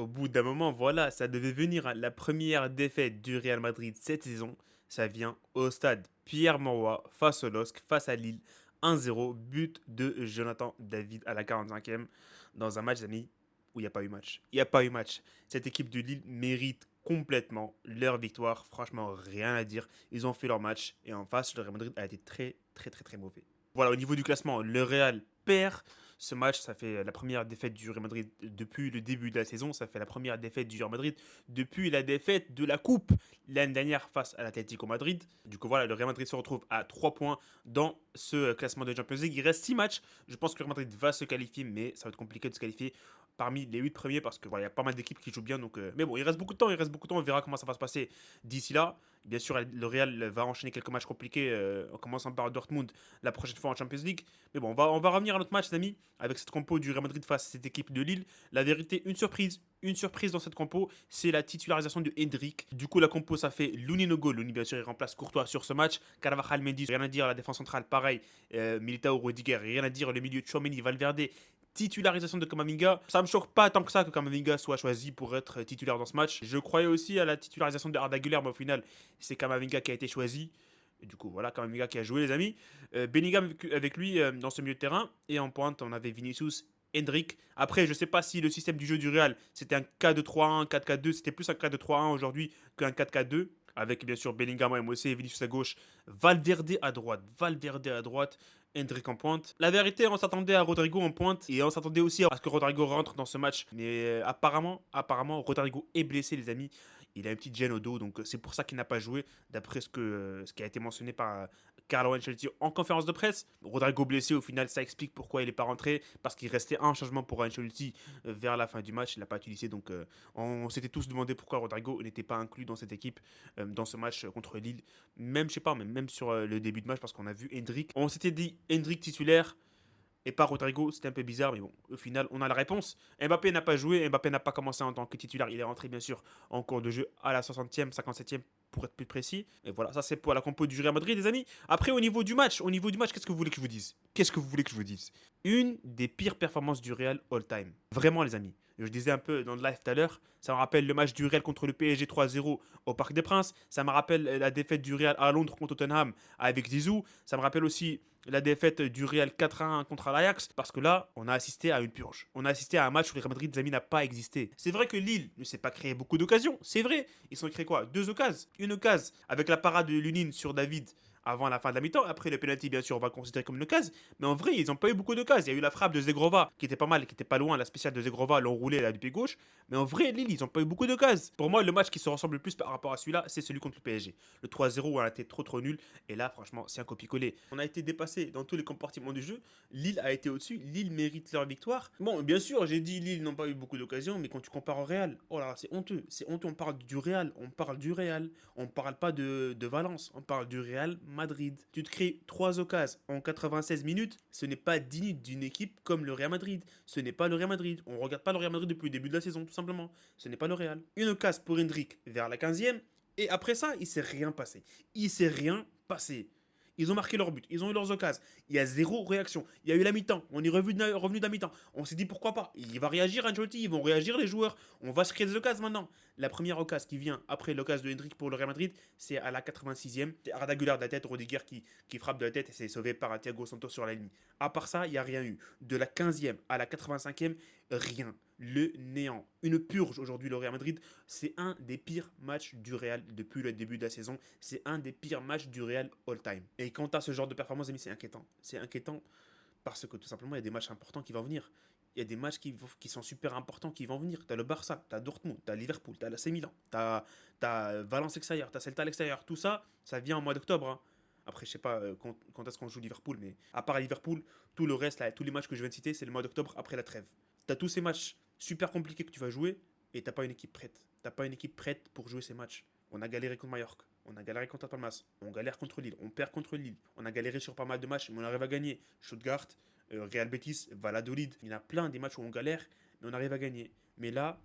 Au bout d'un moment, voilà, ça devait venir, hein. La première défaite du Real Madrid cette saison, ça vient au stade Pierre-Mauroy face au LOSC, face à Lille. 1-0, but de Jonathan David à la 45e dans un match, amis, où il n'y a pas eu match. Il n'y a pas eu match. Cette équipe de Lille mérite complètement leur victoire. Franchement, rien à dire. Ils ont fait leur match et en face, le Real Madrid a été très, très, très, très mauvais. Voilà, au niveau du classement, le Real perd ce match. Ça fait la première défaite du Real Madrid depuis le début de la saison. Ça fait la première défaite du Real Madrid depuis la défaite de la Coupe l'année dernière face à l'Atlético Madrid. Du coup, voilà, le Real Madrid se retrouve à 3 points dans ce classement de Champions League. Il reste 6 matchs. Je pense que le Real Madrid va se qualifier, mais ça va être compliqué de se qualifier parmi les 8 premiers parce que voilà, il y a pas mal d'équipes qui jouent bien. Donc, mais bon, il reste beaucoup de temps. Il reste beaucoup de temps. On verra comment ça va se passer d'ici là. Bien sûr, le Real va enchaîner quelques matchs compliqués en commençant par Dortmund la prochaine fois en Champions League. Mais bon, on va revenir à notre match, les amis, avec cette compo du Real Madrid face à cette équipe de Lille. La vérité, une surprise dans cette compo, c'est la titularisation de Hendrik. Du coup, la compo, ça fait Louni no goal. Louni, bien sûr, il remplace Courtois sur ce match. Carvajal, Mendy, rien à dire. La défense centrale, pareil. Militao, Rudiger, rien à dire. Le milieu, Tchouaméni, Valverde. Titularisation de Kamavinga. Ça me choque pas tant que ça que Kamavinga soit choisi pour être titulaire dans ce match. Je croyais aussi à la titularisation de Arda Güler, mais au final, c'est Kamavinga qui a été choisi. Et du coup, voilà, Kamavinga qui a joué, les amis. Bellingham avec lui dans ce milieu de terrain. Et en pointe, on avait Vinicius, Hendrik. Après, je ne sais pas si le système du jeu du Real, c'était un 4-2-3-1, 4-4-2. C'était plus un 4-2-3-1 aujourd'hui qu'un 4-4-2. Avec bien sûr Bellingham et Mosé, Vinicius à gauche, Valverde à droite. Valverde à droite. Hendrik en pointe. La vérité, on s'attendait à Rodrigo en pointe et on s'attendait aussi à ce que Rodrigo rentre dans ce match. Mais apparemment, Rodrigo est blessé, les amis. Il a une petite gêne au dos, donc c'est pour ça qu'il n'a pas joué, d'après ce qui a été mentionné par Carlo Ancelotti en conférence de presse. Rodrigo blessé, au final, ça explique pourquoi il n'est pas rentré, parce qu'il restait un changement pour Ancelotti vers la fin du match, il l'a pas utilisé, donc on s'était tous demandé pourquoi Rodrigo n'était pas inclus dans cette équipe, dans ce match contre Lille. Même, je sais pas, même sur le début de match, parce qu'on a vu Hendrik. On s'était dit Hendrik titulaire, et pas Rodrigo, c'était un peu bizarre, mais bon, au final, on a la réponse. Mbappé n'a pas joué, Mbappé n'a pas commencé en tant que titulaire, il est rentré bien sûr en cours de jeu à la 60e, 57e pour être plus précis. Et voilà, ça c'est pour la compo du Real Madrid, les amis. Après, au niveau du match, qu'est-ce que vous voulez que je vous dise? Qu'est-ce que vous voulez que je vous dise? Une des pires performances du Real all-time. Vraiment, les amis. Je disais un peu dans le live tout à l'heure, ça me rappelle le match du Real contre le PSG 3-0 au Parc des Princes. Ça me rappelle la défaite du Real à Londres contre Tottenham avec Zizou. Ça me rappelle aussi la défaite du Real 4-1 contre l'Ajax, parce que là, on a assisté à une purge. On a assisté à un match où le Real Madrid, Zami, n'a pas existé. C'est vrai que Lille ne s'est pas créé beaucoup d'occasions, c'est vrai. Ils ont créé quoi? Deux occasions. Une occasion avec la parade de Lunin sur David avant la fin de la mi-temps. Après, le penalty, bien sûr, on va le considérer comme une occasion. Mais en vrai, ils n'ont pas eu beaucoup d'occasions. Il y a eu la frappe de Zegrova, qui était pas mal, qui était pas loin. La spéciale de Zegrova, l'enroulé là du pied gauche. Mais en vrai, Lille, ils n'ont pas eu beaucoup d'occasions. Pour moi, le match qui se ressemble le plus par rapport à celui-là, c'est celui contre le PSG. Le 3-0 où on a été trop nul. Et là, franchement, c'est un copier-coller. On a été dépassé dans tous les compartiments du jeu. Lille a été au-dessus. Lille mérite leur victoire. Bon, bien sûr, j'ai dit Lille n'ont pas eu beaucoup d'occasions, mais quand tu compares au Real, oh là, c'est honteux. C'est honteux. On parle du Real. On parle du Real. On parle pas de Valence. On parle du Real Madrid. Tu te crées 3 occasions en 96 minutes. Ce n'est pas digne d'une équipe comme le Real Madrid. Ce n'est pas le Real Madrid. On regarde pas le Real Madrid depuis le début de la saison, tout simplement. Ce n'est pas le Real. Une occasion pour Hendrik vers la 15e. Et après ça, il s'est rien passé. Il s'est rien passé. Ils ont marqué leur but, ils ont eu leurs occasions. Il y a zéro réaction. Il y a eu la mi-temps. On est revenu de la mi-temps. On s'est dit pourquoi pas. Il va réagir Ancelotti, ils vont réagir les joueurs. On va se créer des occasions maintenant. La première occasion qui vient après l'occasion de Hendrik pour le Real Madrid, c'est à la 86e. C'est Arda Güler de la tête, Rudiger qui frappe de la tête et c'est sauvé par Thiago Santos sur la ligne. À part ça, il n'y a rien eu. De la 15e à la 85e, rien. Le néant. Une purge aujourd'hui, le Real Madrid. C'est un des pires matchs du Real depuis le début de la saison. C'est un des pires matchs du Real all-time. Et quand tu as ce genre de performance, c'est inquiétant. C'est inquiétant parce que tout simplement, il y a des matchs importants qui vont venir. Il y a des matchs qui sont super importants qui vont venir. Tu as le Barça, tu as Dortmund, tu as Liverpool, tu as l'AC Milan, tu as Valence extérieur, tu as Celta à l'extérieur. Tout ça, ça vient en mois d'octobre, hein. Après, je sais pas quand est-ce qu'on joue Liverpool, mais à part Liverpool, tout le reste, là, tous les matchs que je viens de citer, c'est le mois d'octobre après la trêve. Tu as tous ces matchs super compliqués que tu vas jouer et t'as pas une équipe prête. T'as pas une équipe prête pour jouer ces matchs. On a galéré contre Mallorca, on a galéré contre Palmas, on galère contre Lille, on perd contre Lille, on a galéré sur pas mal de matchs, mais on arrive à gagner. Stuttgart, Real Betis, Valladolid, il y en a plein des matchs où on galère, mais on arrive à gagner. Mais là,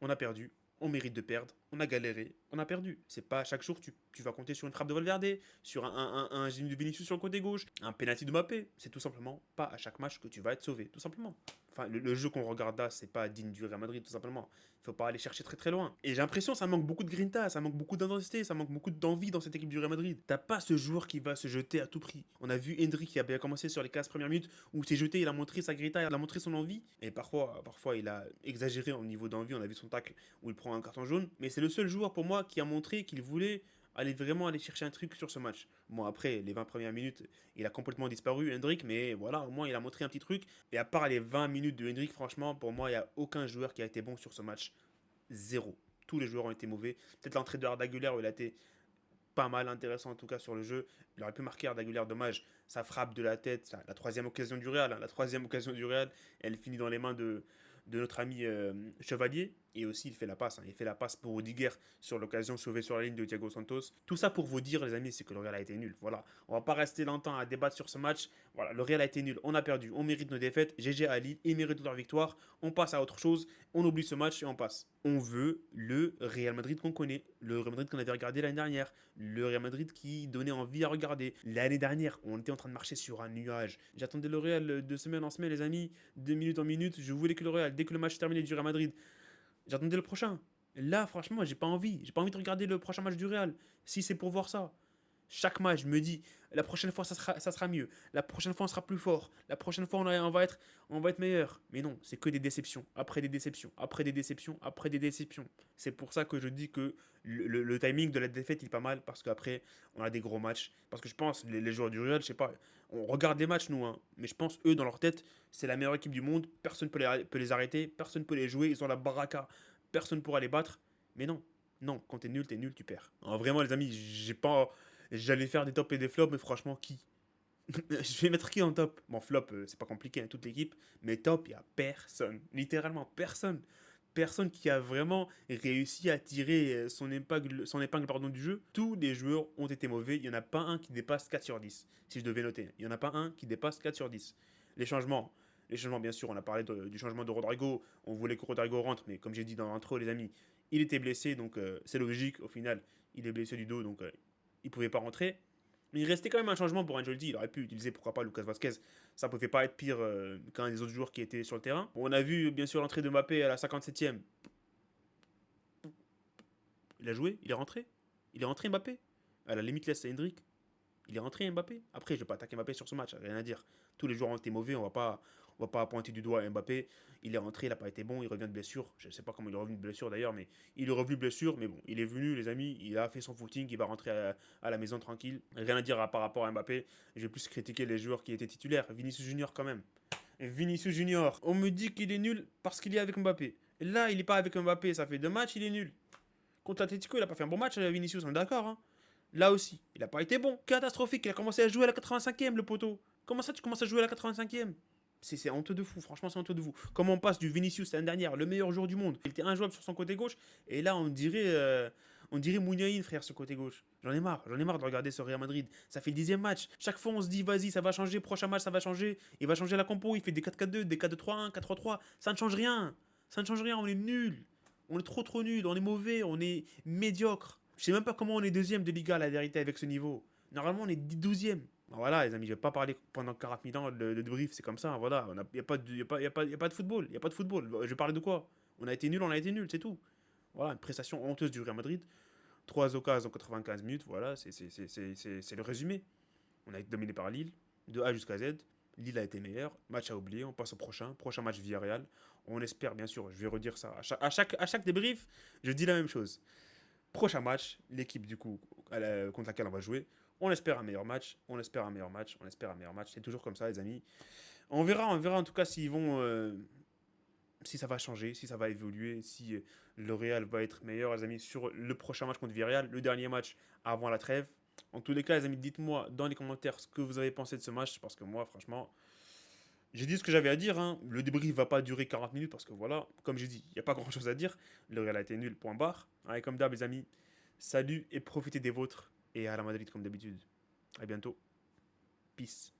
on a perdu, on mérite de perdre, on a galéré, on a perdu. C'est pas chaque jour tu vas compter sur une frappe de Valverde, sur un génie de Vinicius sur le côté gauche, un penalty de Mbappé. C'est tout simplement pas à chaque match que tu vas être sauvé, tout simplement. Enfin, le jeu qu'on regarde là, c'est pas digne du Real Madrid, tout simplement. Il faut pas aller chercher très très loin. Et j'ai l'impression que ça manque beaucoup de grinta, ça manque beaucoup d'intensité, ça manque beaucoup d'envie dans cette équipe du Real Madrid. T'as pas ce joueur qui va se jeter à tout prix. On a vu Hendrik qui a bien commencé sur les 15 premières minutes où il s'est jeté, il a montré sa grinta, il a montré son envie. Et parfois il a exagéré au niveau d'envie. On a vu son tacle où il prend un carton jaune. Mais c'est le seul joueur pour moi qui a montré qu'il voulait vraiment aller chercher un truc sur ce match. Bon, après, les 20 premières minutes, il a complètement disparu, Hendrik, mais voilà, au moins il a montré un petit truc. Et à part les 20 minutes de Hendrik, franchement, pour moi, il n'y a aucun joueur qui a été bon sur ce match. Zéro. Tous les joueurs ont été mauvais. Peut-être l'entrée de Arda Güler, où il a été pas mal intéressant en tout cas sur le jeu. Il aurait pu marquer Arda Güler, dommage. Ça frappe de la tête, la troisième occasion du Real. Hein, la troisième occasion du Real, elle finit dans les mains de notre ami Chevalier. Et aussi, il fait la passe. Hein. Il fait la passe pour Rudiger sur l'occasion sauvée sur la ligne de Thiago Santos. Tout ça pour vous dire, les amis, c'est que le Real a été nul. Voilà. On va pas rester longtemps à débattre sur ce match. Voilà, le Real a été nul. On a perdu. On mérite nos défaites. GG à Lille. Ils méritent leur victoire. On passe à autre chose. On oublie ce match et on passe. On veut le Real Madrid qu'on connaît. Le Real Madrid qu'on avait regardé l'année dernière. Le Real Madrid qui donnait envie à regarder. L'année dernière, on était en train de marcher sur un nuage. J'attendais le Real de semaine en semaine, les amis. De minute en minute. Je voulais que le Real, dès que le match terminé du Real Madrid, j'attendais le prochain. Là, franchement, j'ai pas envie. J'ai pas envie de regarder le prochain match du Real. Si c'est pour voir ça. Chaque match, je me dis, la prochaine fois, ça sera mieux. La prochaine fois, on sera plus fort. La prochaine fois, on va être meilleur. Mais non, c'est que des déceptions. Après des déceptions. Après des déceptions. Après des déceptions. C'est pour ça que je dis que le timing de la défaite, il est pas mal. Parce qu'après, on a des gros matchs. Parce que je pense, les joueurs du Real, je sais pas, on regarde les matchs, nous. Hein, mais je pense, eux, dans leur tête, c'est la meilleure équipe du monde. Personne peut les arrêter. Personne peut les jouer. Ils ont la baraka. Personne pourra les battre. Mais non. Non, quand t'es nul, tu perds. Alors, vraiment, les amis, j'ai pas. J'allais faire des tops et des flops, mais franchement, qui? Je vais mettre qui en top? Bon, flop, c'est pas compliqué, hein, toute l'équipe. Mais top, il y a personne. Littéralement, personne. Personne qui a vraiment réussi à tirer son épingle pardon, du jeu. Tous les joueurs ont été mauvais. Il n'y en a pas un qui dépasse 4 sur 10. Si je devais noter. Il n'y en a pas un qui dépasse 4 sur 10. Les changements. Les changements, bien sûr, on a parlé du changement de Rodrigo. On voulait que Rodrigo rentre, mais comme j'ai dit dans l'intro, les amis, il était blessé, donc c'est logique. Au final, il est blessé du dos, donc il pouvait pas rentrer. Mais il restait quand même un changement pour Angeldi. Il aurait pu utiliser, pourquoi pas, Lucas Vasquez. Ça pouvait pas être pire qu'un des autres joueurs qui étaient sur le terrain. Bon, on a vu, bien sûr, l'entrée de Mbappé à la 57e. Il a joué, il est rentré. Il est rentré, Mbappé. À la limite, laisse Hendrik. Il est rentré, Mbappé. Après, je vais pas attaquer Mbappé sur ce match, rien à dire. Tous les joueurs ont été mauvais, on va pas pointer du doigt à Mbappé. Il est rentré, il n'a pas été bon, il revient de blessure. Je ne sais pas comment il est revenu de blessure d'ailleurs, mais il est revenu de blessure. Mais bon, il est venu, les amis, il a fait son footing, il va rentrer à la maison tranquille. Rien à dire par rapport à Mbappé. Je vais plus critiquer les joueurs qui étaient titulaires. Vinicius Junior quand même. Vinicius Junior, on me dit qu'il est nul parce qu'il est avec Mbappé. Là, il n'est pas avec Mbappé, ça fait 2 matchs, il est nul. Contre Atletico, il n'a pas fait un bon match, Vinicius, on est d'accord. Hein. Là aussi, il n'a pas été bon. Catastrophique, il a commencé à jouer à la 85e, le poteau. Comment ça, tu commences à jouer à la 85e? C'est honteux de fou, franchement, c'est honteux de fou. Comment on passe du Vinicius l'année dernière, le meilleur joueur du monde, il était injouable sur son côté gauche, et là, on dirait Mouniaïn, frère, ce côté gauche. J'en ai marre de regarder ce Real Madrid. Ça fait le 10e match. Chaque fois, on se dit, vas-y, ça va changer, prochain match, ça va changer. Il va changer la compo, il fait des 4-4-2, des 4-2-3-1, 4-3-3. Ça ne change rien. Ça ne change rien, on est nul. On est trop nul, on est mauvais, on est médiocre. Je sais même pas comment on est deuxième de Liga, la vérité, avec ce niveau. Normalement, on est 12e. Voilà, les amis, je vais pas parler pendant 40 000 ans de brief, c'est comme ça, voilà. Il n'y a, pas de- y a, pas, y a, pas, y a pas de football, il y a pas de football. Je vais parler de quoi? On a été nul, c'est tout. Voilà, une prestation honteuse du Real Madrid. 3 occasions en 95 minutes, voilà, c'est le résumé. On a été dominé par Lille, de A jusqu'à Z. Lille a été meilleur, match à oublier, on passe au prochain match Villarreal. On espère, bien sûr, je vais redire ça, à chaque débrief, je dis la même chose. Prochain match, l'équipe du coup contre laquelle on va jouer, on espère un meilleur match, on espère un meilleur match, on espère un meilleur match. C'est toujours comme ça, les amis. On verra en tout cas s'ils vont, si ça va changer, si ça va évoluer, si le Real va être meilleur, les amis, sur le prochain match contre Villarreal, le dernier match avant la trêve. En tous les cas, les amis, dites-moi dans les commentaires ce que vous avez pensé de ce match, parce que moi, franchement, j'ai dit ce que j'avais à dire. Hein. Le débrief va pas durer 40 minutes, parce que voilà, comme j'ai dit, il n'y a pas grand-chose à dire. Le Real a été nul, point barre. Allez, comme d'hab, les amis, salut et profitez des vôtres. Et à la Madrid, comme d'habitude. À bientôt. Peace.